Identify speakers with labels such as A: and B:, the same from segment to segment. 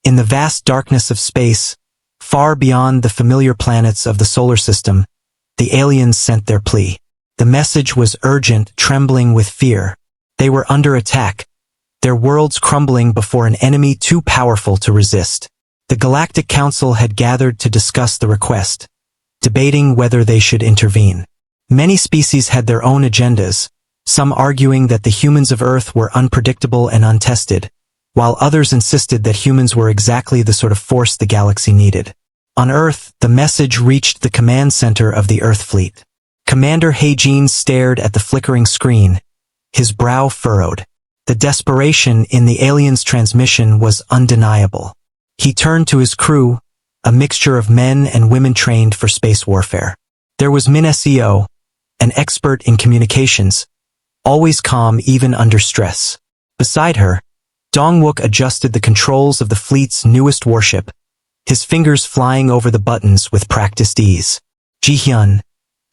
A: In the vast darkness of space, far beyond the familiar planets of the solar system, the aliens sent their plea. The message was urgent, trembling with fear. They were under attack, their worlds crumbling before an enemy too powerful to resist. The Galactic Council had gathered to discuss the request, debating whether they should intervene. Many species had their own agendas, some arguing that the humans of Earth were unpredictable and untested, while others insisted that humans were exactly the sort of force the galaxy needed. On Earth, the message reached the command center of the Earth fleet. Commander Heijin stared at the flickering screen, his brow furrowed. The desperation in the aliens' transmission was undeniable. He turned to his crew, a mixture of men and women trained for space warfare. There was Min Seo, an expert in communications, always calm even under stress. Beside her, Dongwook adjusted the controls of the fleet's newest warship, his fingers flying over the buttons with practiced ease. Ji-hyun,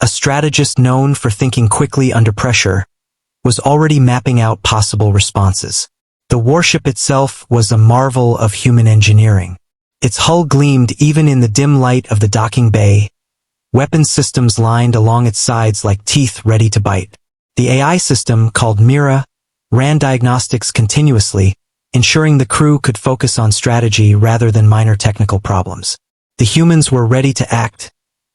A: a strategist known for thinking quickly under pressure, was already mapping out possible responses. The warship itself was a marvel of human engineering. Its hull gleamed even in the dim light of the docking bay, weapons systems lined along its sides like teeth ready to bite. The AI system, called Mira, ran diagnostics continuously, ensuring the crew could focus on strategy rather than minor technical problems. The humans were ready to act,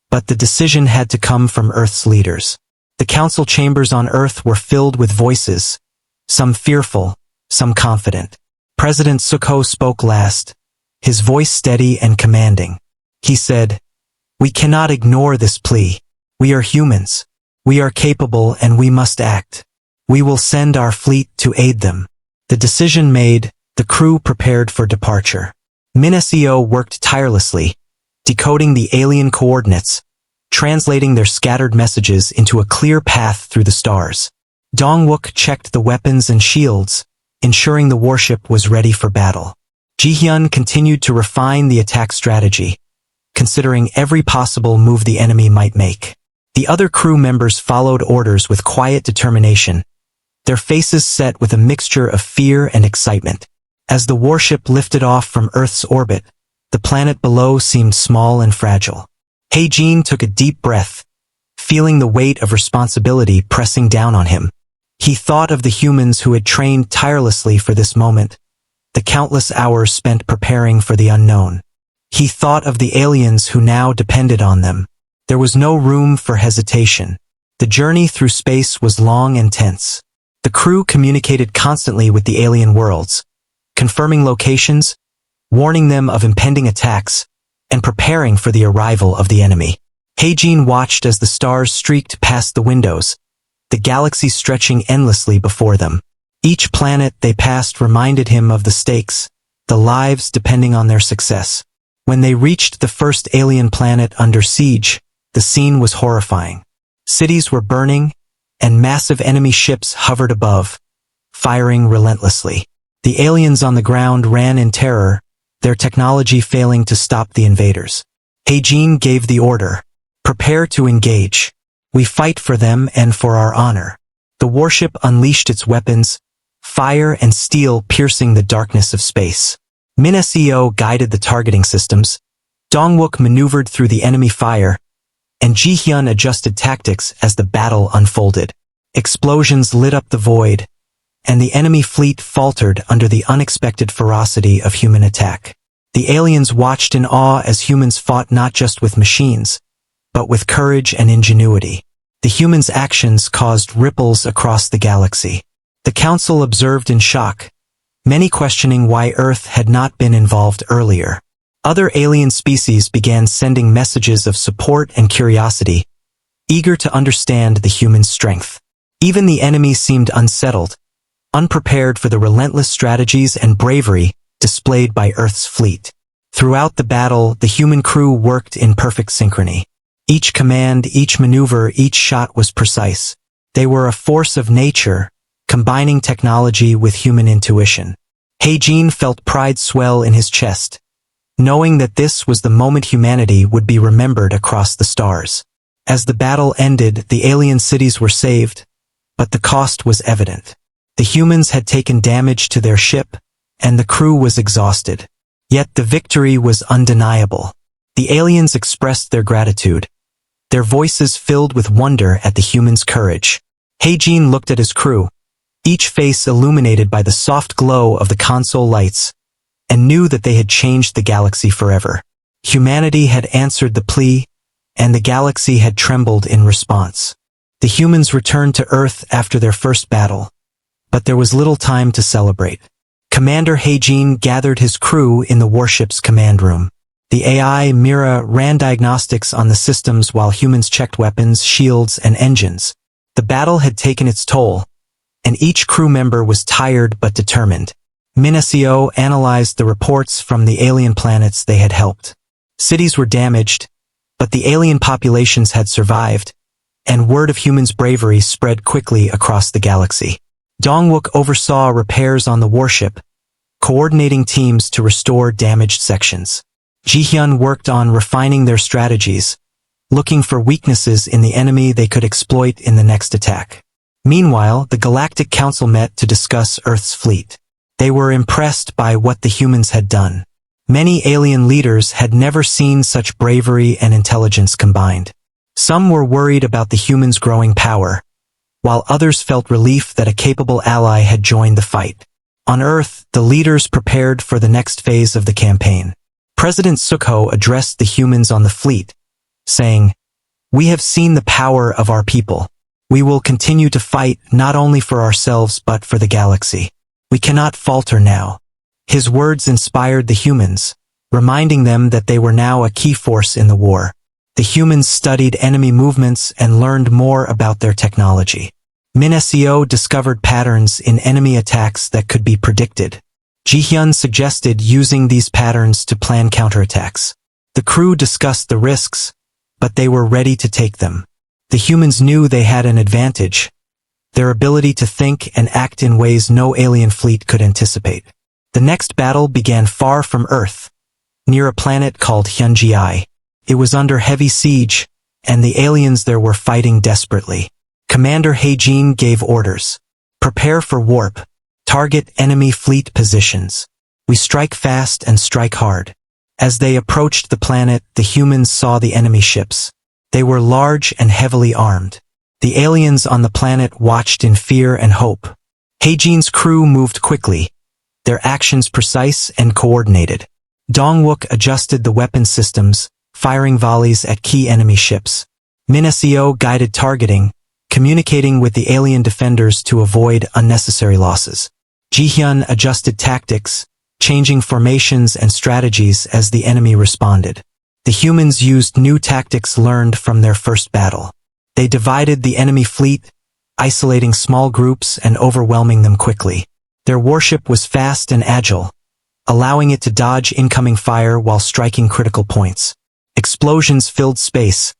A: but the decision had to come from Earth's leaders. The council chambers on Earth were filled with voices, some fearful, some confident. President Sukho spoke last, his voice steady and commanding. He said, "We cannot ignore this plea. We are humans. We are capable and we must act. We will send our fleet to aid them." The decision made, the crew prepared for departure. Min Seo worked tirelessly, decoding the alien coordinates, translating their scattered messages into a clear path through the stars. Dongwook checked the weapons and shields, ensuring the warship was ready for battle. Ji-hyun continued to refine the attack strategy, considering every possible move the enemy might make. The other crew members followed orders with quiet determination, their faces set with a mixture of fear and excitement. As the warship lifted off from Earth's orbit, the planet below seemed small and fragile. Heijin took a deep breath, feeling the weight of responsibility pressing down on him. He thought of the humans who had trained tirelessly for this moment, the countless hours spent preparing for the unknown. He thought of the aliens who now depended on them. There was no room for hesitation. The journey through space was long and tense. The crew communicated constantly with the alien worlds, confirming locations, warning them of impending attacks, and preparing for the arrival of the enemy. Heijin watched as the stars streaked past the windows, the galaxy stretching endlessly before them. Each planet they passed reminded him of the stakes, the lives depending on their success. When they reached the first alien planet under siege, the scene was horrifying. Cities were burning, and massive enemy ships hovered above, firing relentlessly. The aliens on the ground ran in terror, their technology failing to stop the invaders. Heijin gave the order, "Prepare to engage. We fight for them and for our honor." The warship unleashed its weapons, fire and steel piercing the darkness of space. Min Seo guided the targeting systems, Dongwook maneuvered through the enemy fire, and Ji-hyun adjusted tactics as the battle unfolded. Explosions lit up the void, and the enemy fleet faltered under the unexpected ferocity of human attack. The aliens watched in awe as humans fought not just with machines, but with courage and ingenuity. The humans' actions caused ripples across the galaxy. The Council observed in shock, many questioning why Earth had not been involved earlier. Other alien species began sending messages of support and curiosity, eager to understand the human strength. Even the enemy seemed unsettled, unprepared for the relentless strategies and bravery displayed by Earth's fleet. Throughout the battle, the human crew worked in perfect synchrony. Each command, each maneuver, each shot was precise. They were a force of nature, combining technology with human intuition. Heijin felt pride swell in his chest, knowing that this was the moment humanity would be remembered across the stars. As the battle ended, the alien cities were saved, but the cost was evident. The humans had taken damage to their ship, and the crew was exhausted. Yet the victory was undeniable. The aliens expressed their gratitude, their voices filled with wonder at the humans' courage. Heijin looked at his crew, each face illuminated by the soft glow of the console lights, and knew that they had changed the galaxy forever. Humanity had answered the plea, and the galaxy had trembled in response. The humans returned to Earth after their first battle, but there was little time to celebrate. Commander Heijin gathered his crew in the warship's command room. The AI Mira ran diagnostics on the systems while humans checked weapons, shields, and engines. The battle had taken its toll, and each crew member was tired but determined. Minasio analyzed the reports from the alien planets they had helped. Cities were damaged, but the alien populations had survived, and word of humans' bravery spread quickly across the galaxy. Dongwook oversaw repairs on the warship, coordinating teams to restore damaged sections. Jihyun worked on refining their strategies, looking for weaknesses in the enemy they could exploit in the next attack. Meanwhile, the Galactic Council met to discuss Earth's fleet. They were impressed by what the humans had done. Many alien leaders had never seen such bravery and intelligence combined. Some were worried about the humans' growing power, while others felt relief that a capable ally had joined the fight. On Earth, the leaders prepared for the next phase of the campaign. President Sukho addressed the humans on the fleet, saying, "We have seen the power of our people. We will continue to fight not only for ourselves but for the galaxy. We cannot falter now." His words inspired the humans, reminding them that they were now a key force in the war. The humans studied enemy movements and learned more about their technology. Minasio discovered patterns in enemy attacks that could be predicted. Jihyun suggested using these patterns to plan counterattacks. The crew discussed the risks, but they were ready to take them. The humans knew they had an advantage, their ability to think and act in ways no alien fleet could anticipate. The next battle began far from Earth, near a planet called Hyunji. It was under heavy siege, and the aliens there were fighting desperately. Commander Heijin gave orders. "Prepare for warp. Target enemy fleet positions. We strike fast and strike hard." As they approached the planet, the humans saw the enemy ships. They were large and heavily armed. The aliens on the planet watched in fear and hope. Heijin's crew moved quickly, their actions precise and coordinated. Dongwook adjusted the weapon systems, firing volleys at key enemy ships. Minasio guided targeting, communicating with the alien defenders to avoid unnecessary losses. Jihyun adjusted tactics, changing formations and strategies as the enemy responded. The humans used new tactics learned from their first battle. They divided the enemy fleet, isolating small groups and overwhelming them quickly. Their warship was fast and agile, allowing it to dodge incoming fire while striking critical points. Explosions filled space,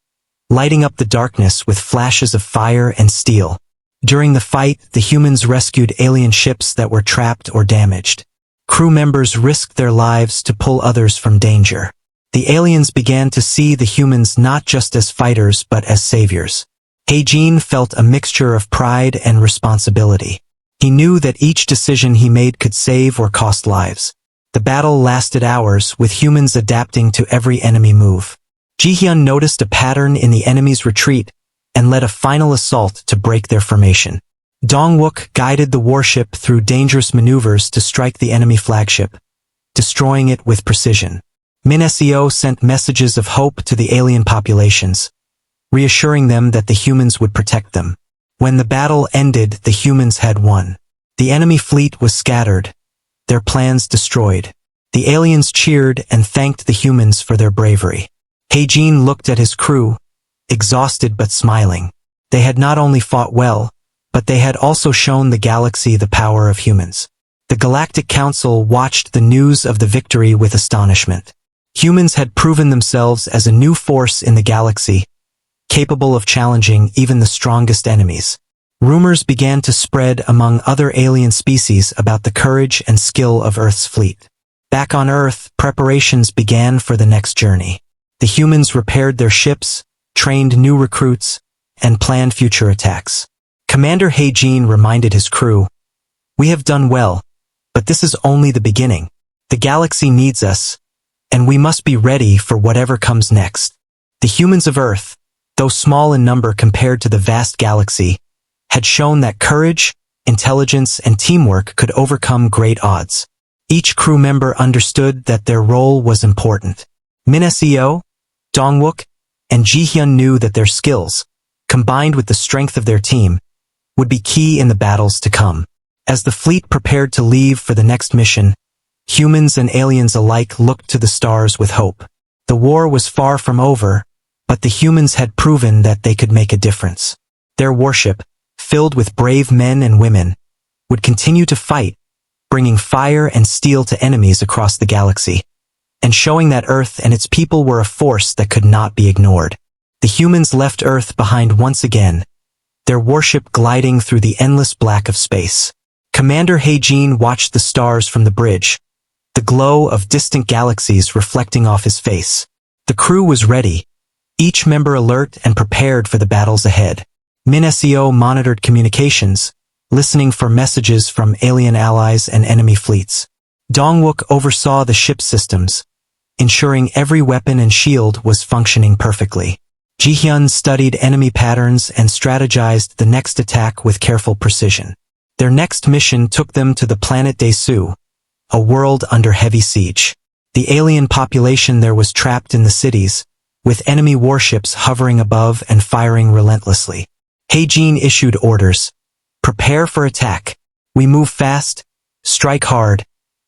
A: lighting up the darkness with flashes of fire and steel. During the fight, the humans rescued alien ships that were trapped or damaged. Crew members risked their lives to pull others from danger. The aliens began to see the humans not just as fighters but as saviors. Heijin felt a mixture of pride and responsibility. He knew that each decision he made could save or cost lives. The battle lasted hours, with humans adapting to every enemy move. Jihyun noticed a pattern in the enemy's retreat and led a final assault to break their formation. Dongwook guided the warship through dangerous maneuvers to strike the enemy flagship, destroying it with precision. Minasio sent messages of hope to the alien populations, reassuring them that the humans would protect them. When the battle ended, the humans had won. The enemy fleet was scattered, their plans destroyed. The aliens cheered and thanked the humans for their bravery. Heijin looked at his crew, exhausted but smiling. They had not only fought well, but they had also shown the galaxy the power of humans. The Galactic Council watched the news of the victory with astonishment. Humans had proven themselves as a new force in the galaxy, capable of challenging even the strongest enemies. Rumors began to spread among other alien species about the courage and skill of Earth's fleet. Back on Earth, preparations began for the next journey. The humans repaired their ships, trained new recruits, and planned future attacks. Commander Heijin reminded his crew, "We have done well, but this is only the beginning. The galaxy needs us, and we must be ready for whatever comes next. The humans of Earth, though small in number compared to the vast galaxy, had shown that courage, intelligence, and teamwork could overcome great odds. Each crew member understood that their role was important. Min Seo, Dongwook, and Ji-hyun knew that their skills, combined with the strength of their team, would be key in the battles to come. As the fleet prepared to leave for the next mission, humans and aliens alike looked to the stars with hope. The war was far from over, but the humans had proven that they could make a difference. Their warship, filled with brave men and women, would continue to fight, bringing fire and steel to enemies across the galaxy, and showing that Earth and its people were a force that could not be ignored. The humans left Earth behind once again, their warship gliding through the endless black of space. Commander Hae-jin watched the stars from the bridge, the glow of distant galaxies reflecting off his face. The crew was ready, each member alert and prepared for the battles ahead. Min Seo monitored communications, listening for messages from alien allies and enemy fleets. Dongwook oversaw the ship systems, ensuring every weapon and shield was functioning perfectly. Ji-hyun studied enemy patterns and strategized the next attack with careful precision. Their next mission took them to the planet Daesu, a world under heavy siege. The alien population there was trapped in the cities, with enemy warships hovering above and firing relentlessly. Hae-jin issued orders. Prepare for attack. We move fast, strike hard,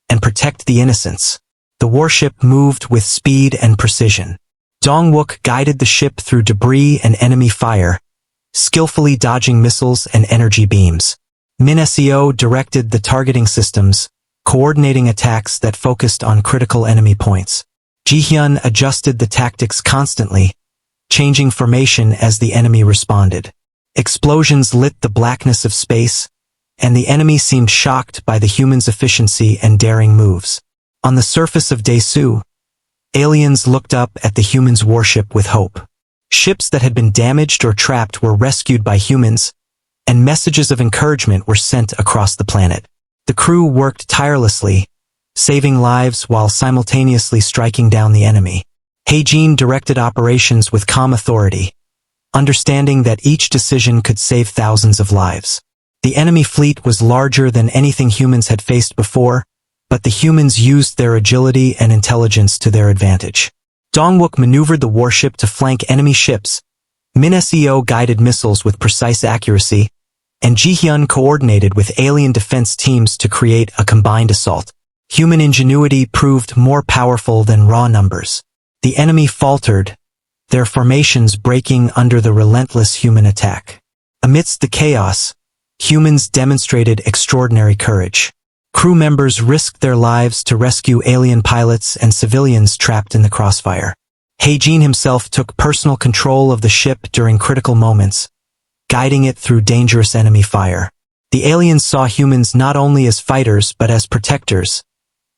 A: and protect the innocents. The warship moved with speed and precision. Dongwook guided the ship through debris and enemy fire, skillfully dodging missiles and energy beams. Min Seo directed the targeting systems, coordinating attacks that focused on critical enemy points. Ji-hyun adjusted the tactics constantly, changing formation as the enemy responded. Explosions lit the blackness of space, and the enemy seemed shocked by the humans' efficiency and daring moves. On the surface of Daesu, aliens looked up at the humans' warship with hope. Ships that had been damaged or trapped were rescued by humans, and messages of encouragement were sent across the planet. The crew worked tirelessly, saving lives while simultaneously striking down the enemy. Hae-jin directed operations with calm authority, understanding that each decision could save thousands of lives. The enemy fleet was larger than anything humans had faced before, but the humans used their agility and intelligence to their advantage. Dongwook maneuvered the warship to flank enemy ships, Min Seo guided missiles with precise accuracy, and Ji-hyun coordinated with alien defense teams to create a combined assault. Human ingenuity proved more powerful than raw numbers. The enemy faltered, their formations breaking under the relentless human attack. Amidst the chaos, humans demonstrated extraordinary courage. Crew members risked their lives to rescue alien pilots and civilians trapped in the crossfire. Hae-jin himself took personal control of the ship during critical moments, guiding it through dangerous enemy fire. The aliens saw humans not only as fighters but as protectors,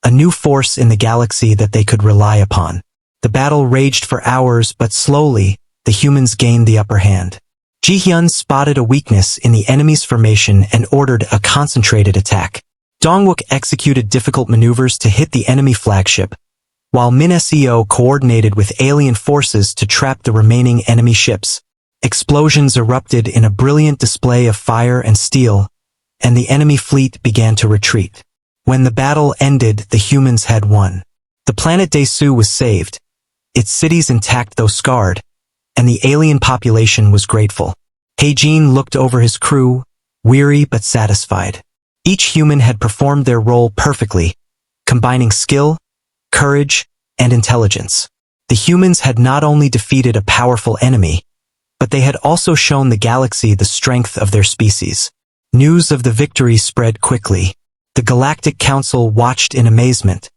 A: a new force in the galaxy that they could rely upon. The battle raged for hours, but slowly, the humans gained the upper hand. Ji-hyun spotted a weakness in the enemy's formation and ordered a concentrated attack. Dongwook executed difficult maneuvers to hit the enemy flagship, while Min Seo coordinated with alien forces to trap the remaining enemy ships. Explosions erupted in a brilliant display of fire and steel, and the enemy fleet began to retreat. When the battle ended, the humans had won. The planet Daesu was saved, its cities intact though scarred, and the alien population was grateful. Hae-jin looked over his crew, weary but satisfied. Each human had performed their role perfectly, combining skill, courage, and intelligence. The humans had not only defeated a powerful enemy, but they had also shown the galaxy the strength of their species. News of the victory spread quickly. The Galactic Council watched in amazement,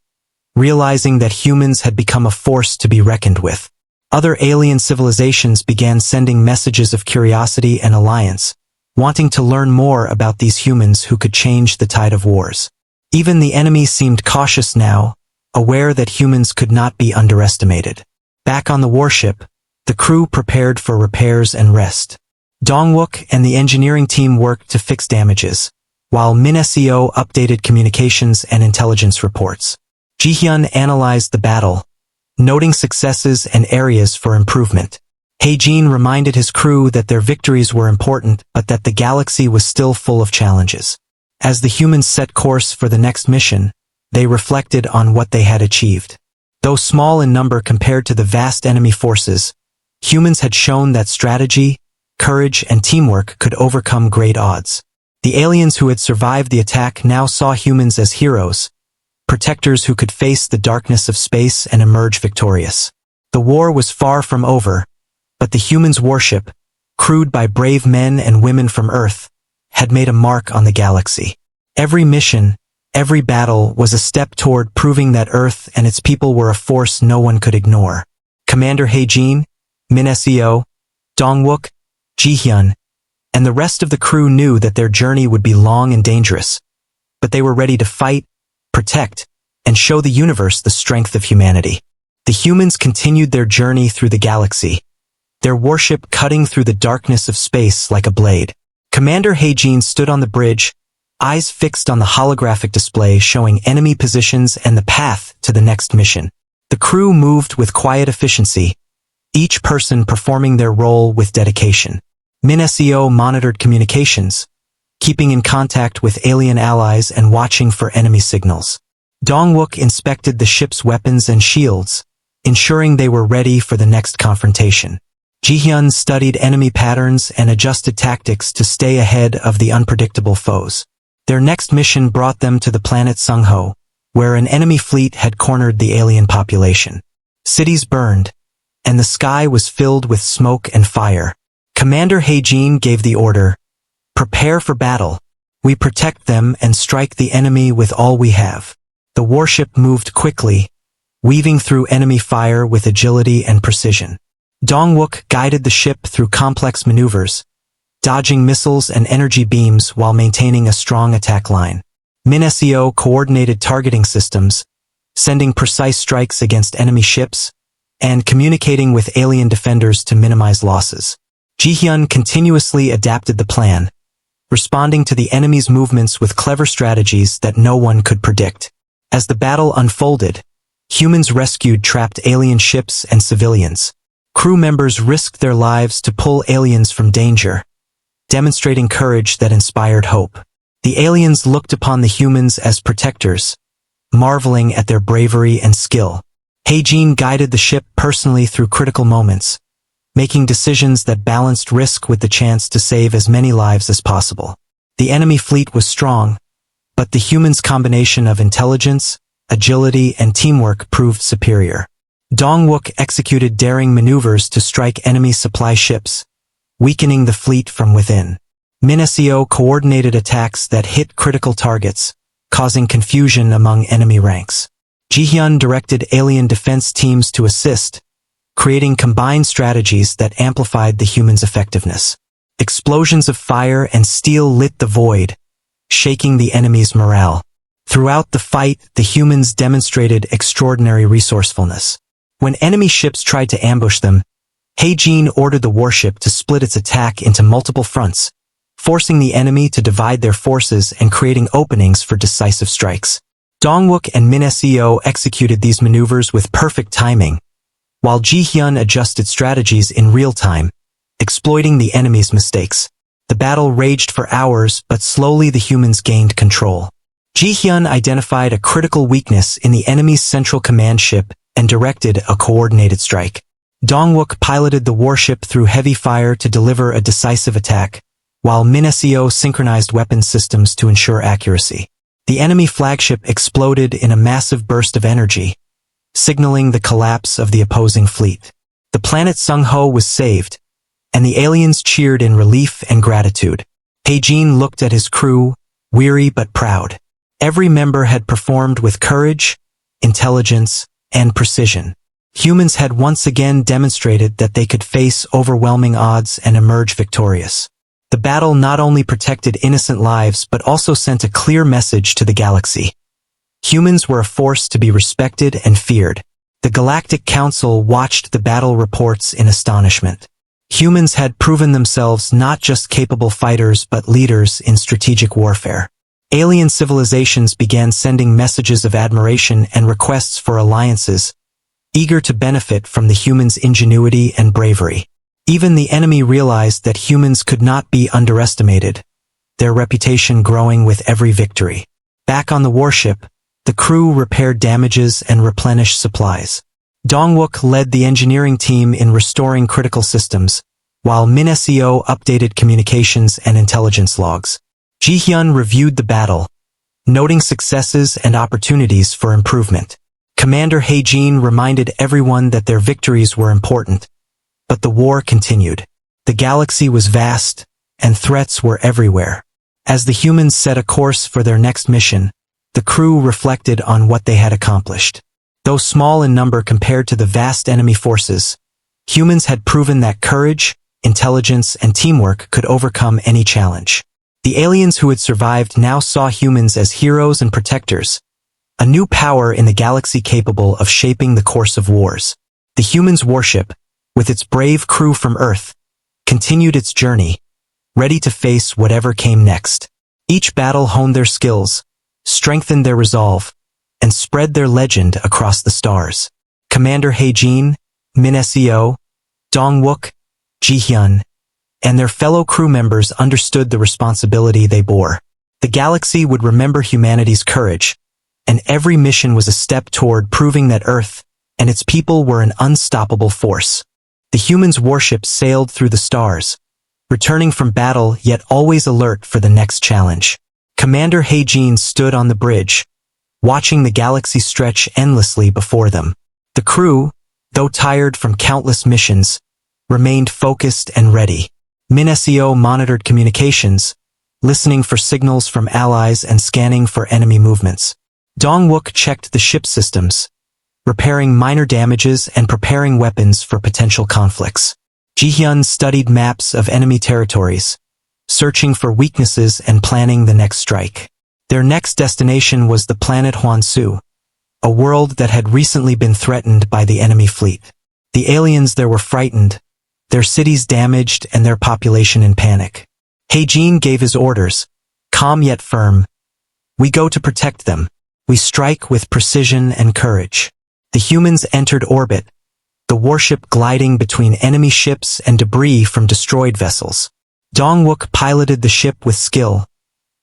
A: realizing that humans had become a force to be reckoned with. Other alien civilizations began sending messages of curiosity and alliance, wanting to learn more about these humans who could change the tide of wars. Even the enemy seemed cautious now, aware that humans could not be underestimated. Back on the warship, the crew prepared for repairs and rest. Dongwook and the engineering team worked to fix damages, while Min Seo updated communications and intelligence reports. Ji-hyun analyzed the battle, noting successes and areas for improvement. Hae-jin reminded his crew that their victories were important, but that the galaxy was still full of challenges. As the humans set course for the next mission, they reflected on what they had achieved. Though small in number compared to the vast enemy forces, humans had shown that strategy, courage, and teamwork could overcome great odds. The aliens who had survived the attack now saw humans as heroes, protectors who could face the darkness of space and emerge victorious. The war was far from over, but the humans' warship, crewed by brave men and women from Earth, had made a mark on the galaxy. Every mission, every battle was a step toward proving that Earth and its people were a force no one could ignore. Commander Hae-jin, Min Seo, Dong-wook, Ji-hyun, and the rest of the crew knew that their journey would be long and dangerous, but they were ready to fight, protect, and show the universe the strength of humanity. The humans continued their journey through the galaxy, their warship cutting through the darkness of space like a blade. Commander Hae-jin stood on the bridge, eyes fixed on the holographic display showing enemy positions and the path to the next mission. The crew moved with quiet efficiency, each person performing their role with dedication. Min Seo monitored communications, keeping in contact with alien allies and watching for enemy signals. Dong-wook inspected the ship's weapons and shields, ensuring they were ready for the next confrontation. Ji-hyun studied enemy patterns and adjusted tactics to stay ahead of the unpredictable foes. Their next mission brought them to the planet Sungho, where an enemy fleet had cornered the alien population. Cities burned, and the sky was filled with smoke and fire. Commander Hae-jin gave the order, "Prepare for battle. We protect them and strike the enemy with all we have." The warship moved quickly, weaving through enemy fire with agility and precision. Dong-wook guided the ship through complex maneuvers, dodging missiles and energy beams while maintaining a strong attack line. Min Seo coordinated targeting systems, sending precise strikes against enemy ships, and communicating with alien defenders to minimize losses. Ji-hyun continuously adapted the plan, responding to the enemy's movements with clever strategies that no one could predict. As the battle unfolded, humans rescued trapped alien ships and civilians. Crew members risked their lives to pull aliens from danger, demonstrating courage that inspired hope. The aliens looked upon the humans as protectors, marveling at their bravery and skill. Hae-jin guided the ship personally through critical moments, making decisions that balanced risk with the chance to save as many lives as possible. The enemy fleet was strong, but the humans' combination of intelligence, agility, and teamwork proved superior. Dong-wook executed daring maneuvers to strike enemy supply ships, weakening the fleet from within. Min Seo coordinated attacks that hit critical targets, causing confusion among enemy ranks. Ji-hyun directed alien defense teams to assist, creating combined strategies that amplified the humans' effectiveness. Explosions of fire and steel lit the void, shaking the enemy's morale. Throughout the fight, the humans demonstrated extraordinary resourcefulness. When enemy ships tried to ambush them, Hae-jin ordered the warship to split its attack into multiple fronts, forcing the enemy to divide their forces and creating openings for decisive strikes. Dong-wook and Min Seo executed these maneuvers with perfect timing, while Ji-hyun adjusted strategies in real time, exploiting the enemy's mistakes. The battle raged for hours, but slowly the humans gained control. Ji-hyun identified a critical weakness in the enemy's central command ship and directed a coordinated strike. Dong-wook piloted the warship through heavy fire to deliver a decisive attack, while Min Seo synchronized weapons systems to ensure accuracy. The enemy flagship exploded in a massive burst of energy, signaling the collapse of the opposing fleet. The planet Sungho was saved, and the aliens cheered in relief and gratitude. Hae-jin looked at his crew, weary but proud. Every member had performed with courage, intelligence, and precision. Humans had once again demonstrated that they could face overwhelming odds and emerge victorious. The battle not only protected innocent lives but also sent a clear message to the galaxy. Humans were a force to be respected and feared. The Galactic Council watched the battle reports in astonishment. Humans had proven themselves not just capable fighters but leaders in strategic warfare. Alien civilizations began sending messages of admiration and requests for alliances, eager to benefit from the humans' ingenuity and bravery. Even the enemy realized that humans could not be underestimated, their reputation growing with every victory. Back on the warship, the crew repaired damages and replenished supplies. Dongwook led the engineering team in restoring critical systems, while Min Seo updated communications and intelligence logs. Ji-hyun reviewed the battle, noting successes and opportunities for improvement. Commander Hae-jin reminded everyone that their victories were important, but the war continued. The galaxy was vast, and threats were everywhere. As the humans set a course for their next mission, the crew reflected on what they had accomplished. Though small in number compared to the vast enemy forces, humans had proven that courage, intelligence, and teamwork could overcome any challenge. The aliens who had survived now saw humans as heroes and protectors, a new power in the galaxy capable of shaping the course of wars. The humans' warship, with its brave crew from Earth, continued its journey, ready to face whatever came next. Each battle honed their skills, strengthened their resolve, and spread their legend across the stars. Commander Hae-jin, Min Seo, Dongwook, Ji-hyun, and their fellow crew members understood the responsibility they bore. The galaxy would remember humanity's courage, and every mission was a step toward proving that Earth and its people were an unstoppable force. The humans' warship sailed through the stars, returning from battle yet always alert for the next challenge. Commander Hae-jin stood on the bridge, watching the galaxy stretch endlessly before them. The crew, though tired from countless missions, remained focused and ready. Min Seo monitored communications, listening for signals from allies and scanning for enemy movements. Dongwook checked the ship systems, repairing minor damages and preparing weapons for potential conflicts. Ji-hyun studied maps of enemy territories, searching for weaknesses and planning the next strike. Their next destination was the planet Hwansu, a world that had recently been threatened by the enemy fleet. The aliens there were frightened, their cities damaged and their population in panic. Hae-jin gave his orders, calm yet firm. "We go to protect them. We strike with precision and courage." The humans entered orbit, the warship gliding between enemy ships and debris from destroyed vessels. Dongwook piloted the ship with skill,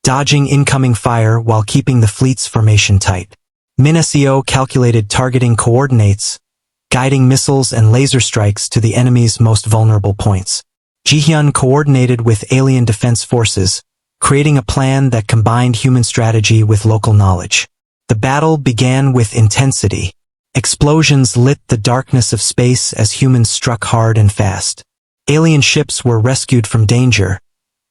A: dodging incoming fire while keeping the fleet's formation tight. Min Seo calculated targeting coordinates, guiding missiles and laser strikes to the enemy's most vulnerable points. Ji-hyun coordinated with alien defense forces, creating a plan that combined human strategy with local knowledge. The battle began with intensity. Explosions lit the darkness of space as humans struck hard and fast. Alien ships were rescued from danger,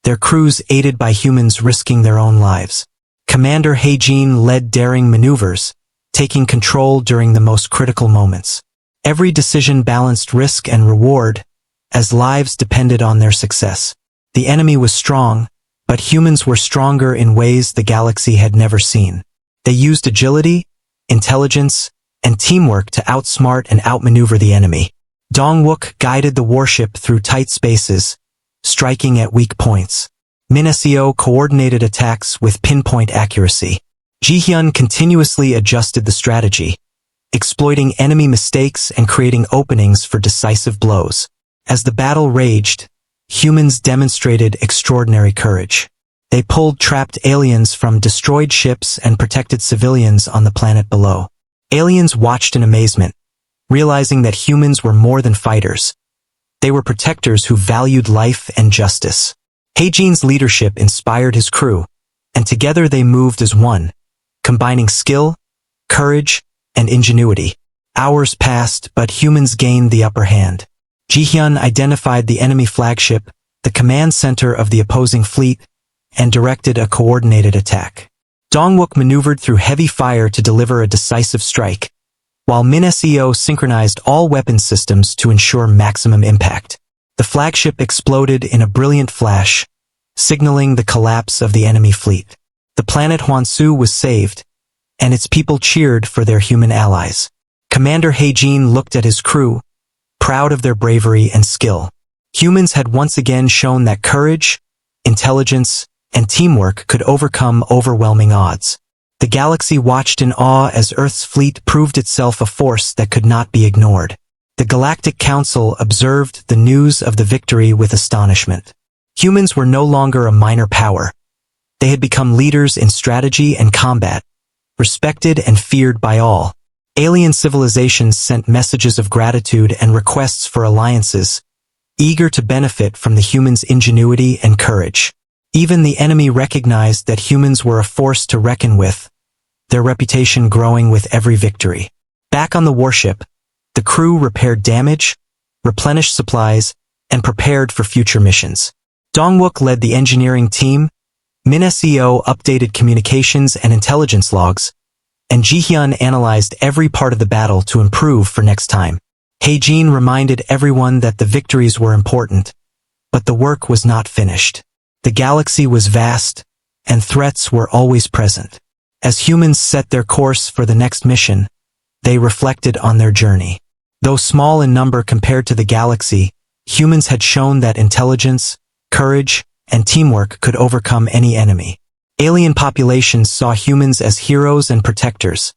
A: their crews aided by humans risking their own lives. Commander Hae-jin led daring maneuvers, taking control during the most critical moments. Every decision balanced risk and reward, as lives depended on their success. The enemy was strong, but humans were stronger in ways the galaxy had never seen. They used agility, intelligence, and teamwork to outsmart and outmaneuver the enemy. Dongwook guided the warship through tight spaces, striking at weak points. Min Seo coordinated attacks with pinpoint accuracy. Ji-hyun continuously adjusted the strategy, exploiting enemy mistakes and creating openings for decisive blows. As the battle raged, humans demonstrated extraordinary courage. They pulled trapped aliens from destroyed ships and protected civilians on the planet below. Aliens watched in amazement, realizing that humans were more than fighters. They were protectors who valued life and justice. Hae-jin's leadership inspired his crew, and together they moved as one, combining skill, courage, and ingenuity. Hours passed, but humans gained the upper hand. Ji-hyun identified the enemy flagship, the command center of the opposing fleet, and directed a coordinated attack. Dongwook maneuvered through heavy fire to deliver a decisive strike, while Min Seo synchronized all weapon systems to ensure maximum impact. The flagship exploded in a brilliant flash, signaling the collapse of the enemy fleet. The planet Hwansu was saved, and its people cheered for their human allies. Commander Hae-jin looked at his crew, proud of their bravery and skill. Humans had once again shown that courage, intelligence, and teamwork could overcome overwhelming odds. The galaxy watched in awe as Earth's fleet proved itself a force that could not be ignored. The Galactic Council observed the news of the victory with astonishment. Humans were no longer a minor power. They had become leaders in strategy and combat, respected and feared by all. Alien civilizations sent messages of gratitude and requests for alliances, eager to benefit from the humans' ingenuity and courage. Even the enemy recognized that humans were a force to reckon with, their reputation growing with every victory. Back on the warship, the crew repaired damage, replenished supplies, and prepared for future missions. Dongwook led the engineering team, Min SEO updated communications and intelligence logs, and Jihyun analyzed every part of the battle to improve for next time. Heijin reminded everyone that the victories were important, but the work was not finished. The galaxy was vast, and threats were always present. As humans set their course for the next mission, they reflected on their journey. Though small in number compared to the galaxy, humans had shown that intelligence, courage, and teamwork could overcome any enemy. Alien populations saw humans as heroes and protectors,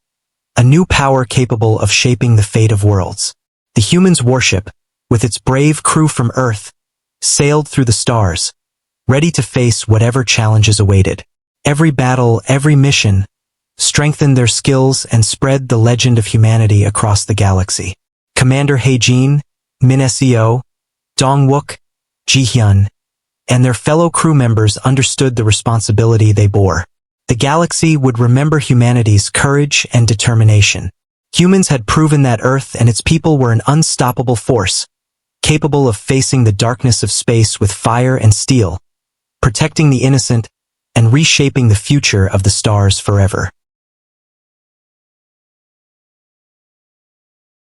A: a new power capable of shaping the fate of worlds. The humans' warship, with its brave crew from Earth, sailed through the stars, ready to face whatever challenges awaited. Every battle, every mission, strengthened their skills and spread the legend of humanity across the galaxy. Commander Heijin, Min SEO, Dongwook, Jihyun, and their fellow crew members understood the responsibility they bore. The galaxy would remember humanity's courage and determination. Humans had proven that Earth and its people were an unstoppable force, capable of facing the darkness of space with fire and steel, protecting the innocent, and reshaping the future of the stars forever.